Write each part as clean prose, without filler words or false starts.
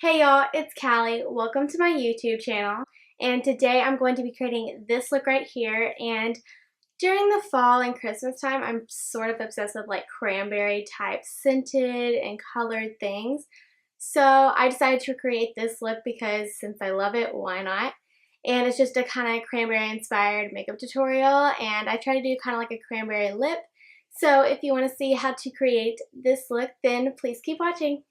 Hey y'all, it's Callie. Welcome to my YouTube channel. And today I'm going to be creating this look right here. And during the fall and Christmas time, I'm sort of obsessed with like cranberry type scented and colored things. So I decided to create this look because since I love it, why not? And it's just a kind of cranberry inspired makeup tutorial. And I try to do kind of like a cranberry lip. So if you want to see how to create this look, then please keep watching.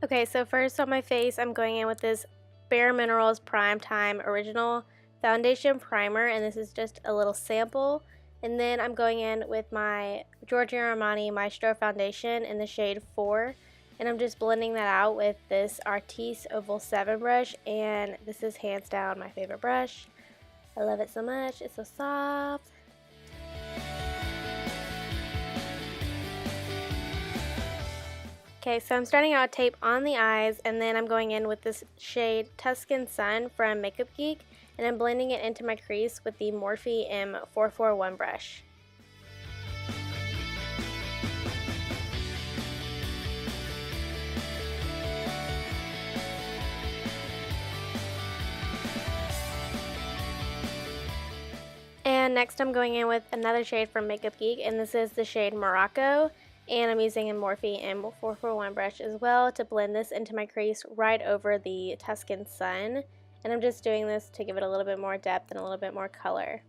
Okay, so first on my face, I'm going in with this Bare Minerals Prime Time Original Foundation Primer, and this is just a little sample. And then I'm going in with my Giorgio Armani Maestro Foundation in the shade 4, and I'm just blending that out with this Artiste Oval 7 brush, and this is hands down my favorite brush. I love it so much, it's so soft. Okay, so I'm starting out with tape on the eyes, and then I'm going in with this shade Tuscan Sun from Makeup Geek, and I'm blending it into my crease with the Morphe M441 brush. And next I'm going in with another shade from Makeup Geek, and this is the shade Morocco. And I'm using a Morphe M441 brush as well to blend this into my crease right over the Tuscan Sun. And I'm just doing this to give it a little bit more depth and a little bit more color.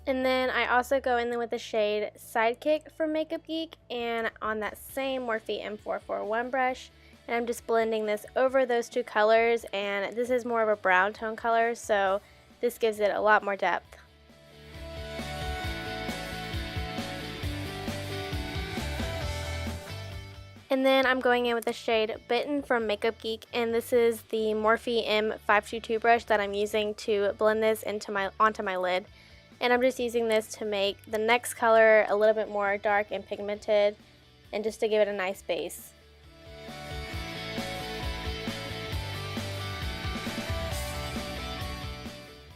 And then I also go in there with the shade Sidekick from Makeup Geek, and on that same Morphe M441 brush. And I'm just blending this over those two colors, and this is more of a brown tone color, so this gives it a lot more depth. And then I'm going in with the shade Bitten from Makeup Geek, and this is the Morphe M522 brush that I'm using to blend this onto my lid. And I'm just using this to make the next color a little bit more dark and pigmented, and just to give it a nice base.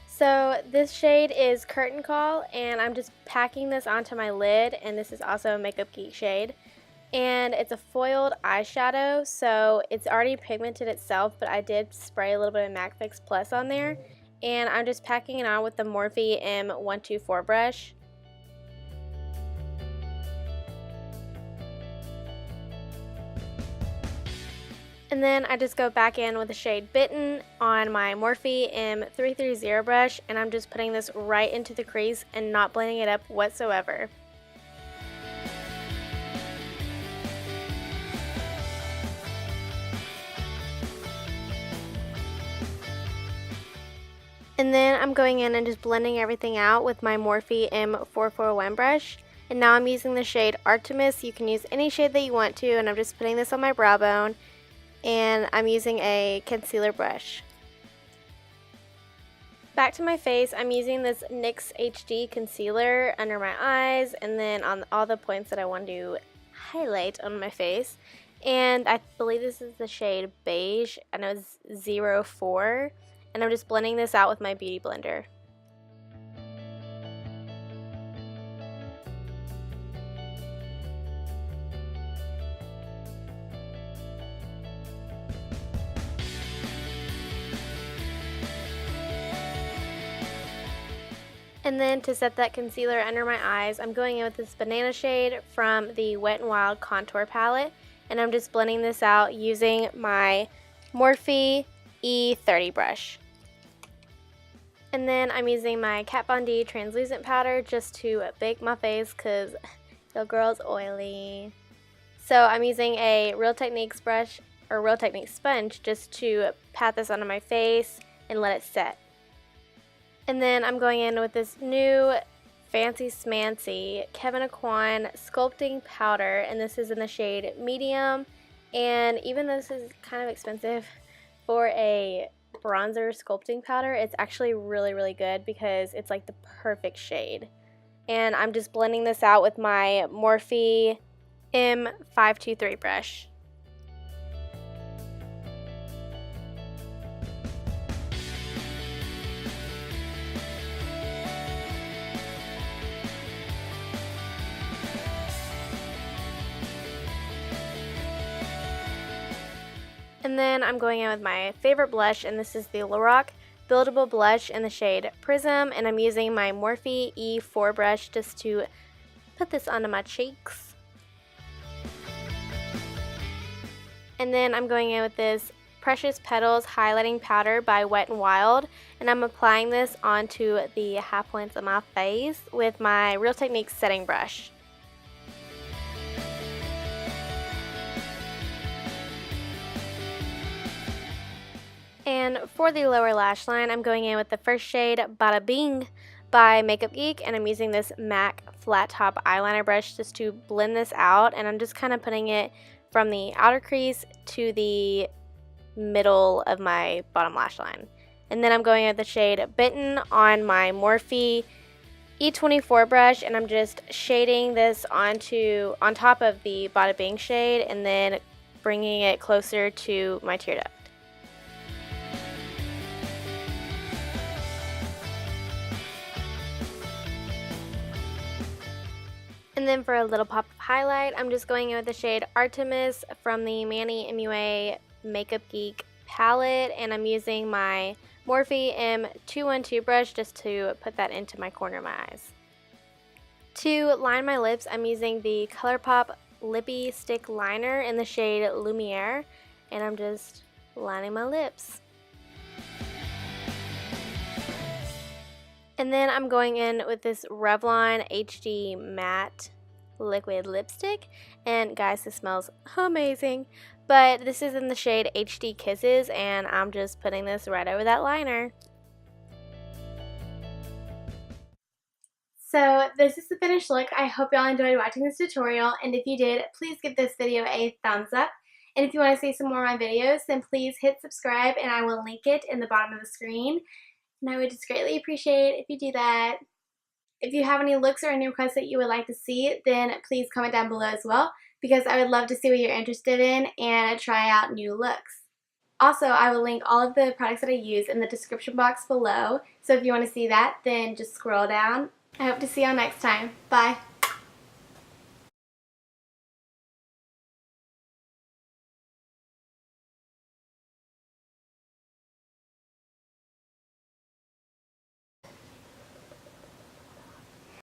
So this shade is Curtain Call, and I'm just packing this onto my lid, and this is also a Makeup Geek shade. And it's a foiled eyeshadow, so it's already pigmented itself, but I did spray a little bit of MAC Fix Plus on there, and I'm just packing it on with the Morphe M124 brush. And then I just go back in with the shade Bitten on my Morphe M330 brush, and I'm just putting this right into the crease and not blending it up whatsoever. And then I'm going in and just blending everything out with my Morphe M441 brush. And now I'm using the shade Artemis. You can use any shade that you want to, and I'm just putting this on my brow bone. And I'm using a concealer brush. Back to my face, I'm using this NYX HD Concealer under my eyes and then on all the points that I want to highlight on my face. And I believe this is the shade Beige, and it was 04. And I'm just blending this out with my Beauty Blender. And then to set that concealer under my eyes, I'm going in with this banana shade from the Wet n Wild Contour Palette. And I'm just blending this out using my Morphe E30 brush. And then I'm using my Kat Von D Translucent Powder just to bake my face because the girl's oily. So I'm using a Real Techniques brush, or Real Techniques sponge, just to pat this onto my face and let it set. And then I'm going in with this new fancy smancy Kevyn Aucoin Sculpting Powder, and this is in the shade Medium. And even though this is kind of expensive for a bronzer sculpting powder, it's actually really good because it's like the perfect shade. And I'm just blending this out with my Morphe M523 brush. And then I'm going in with my favorite blush, and this is the Lorac Buildable Blush in the shade Prism, and I'm using my Morphe E4 brush just to put this onto my cheeks. And then I'm going in with this Precious Petals Highlighting Powder by Wet n Wild, and I'm applying this onto the high points of my face with my Real Techniques setting brush. And for the lower lash line, I'm going in with the first shade Bada Bing by Makeup Geek, and I'm using this MAC flat top eyeliner brush just to blend this out, and I'm just kind of putting it from the outer crease to the middle of my bottom lash line. And then I'm going in with the shade Bitten on my Morphe E24 brush, and I'm just shading this on top of the Bada Bing shade and then bringing it closer to my tear duct. And then for a little pop of highlight, I'm just going in with the shade Artemis from the Manny MUA Makeup Geek palette, and I'm using my Morphe M212 brush just to put that into my corner of my eyes. To line my lips, I'm using the ColourPop Lippie Stick Liner in the shade Lumiere, and I'm just lining my lips. And then I'm going in with this Revlon HD Matte Liquid Lipstick. And guys, this smells amazing. But this is in the shade HD Kisses, and I'm just putting this right over that liner. So this is the finished look. I hope y'all enjoyed watching this tutorial. And if you did, please give this video a thumbs up. And if you want to see some more of my videos, then please hit subscribe, and I will link it in the bottom of the screen. And I would just greatly appreciate if you do that. If you have any looks or any requests that you would like to see, then please comment down below as well, because I would love to see what you're interested in and try out new looks. Also, I will link all of the products that I use in the description box below, so if you want to see that, then just scroll down. I hope to see y'all next time. Bye!